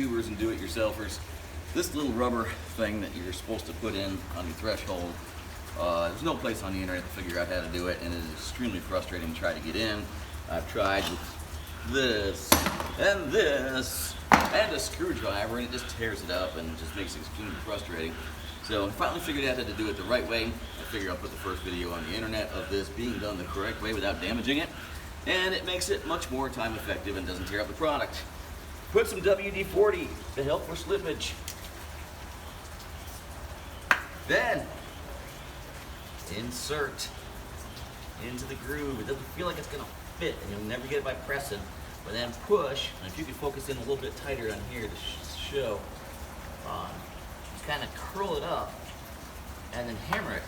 YouTubers and do-it-yourselfers, this little rubber thing that you're supposed to put in on your threshold, there's no place on the internet to figure out how to do it, and it is extremely frustrating to try to get in. I've tried with this and a screwdriver, and it just tears it up and just makes it extremely frustrating. So I finally figured out how to do it the right way. I figured I'll put the first video on the internet of this being done the correct way without damaging it, and it makes it much more time effective and doesn't tear up the product. Put some WD-40 to help for slippage. Then insert into the groove. It doesn't feel like it's gonna fit, and you'll never get it by pressing. But then push, and if you can focus in a little bit tighter on here to show, just kind of curl it up, and then hammer it,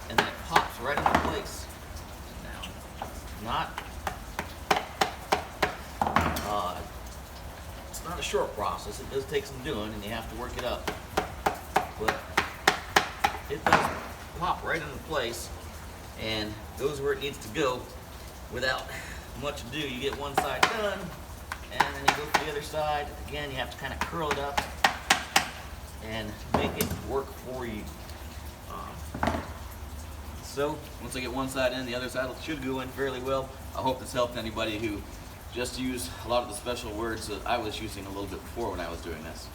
and then it pops right into place. Now, it's not a short process. It does take some doing, and you have to work it up. But it does pop right into place and goes where it needs to go without much ado. You get one side done, and then you go to the other side. Again, you have to kind of curl it up and make it work for you. So once I get one side in, the other side should go in fairly well. I hope this helped anybody who just used a lot of the special words that I was using a little bit before when I was doing this.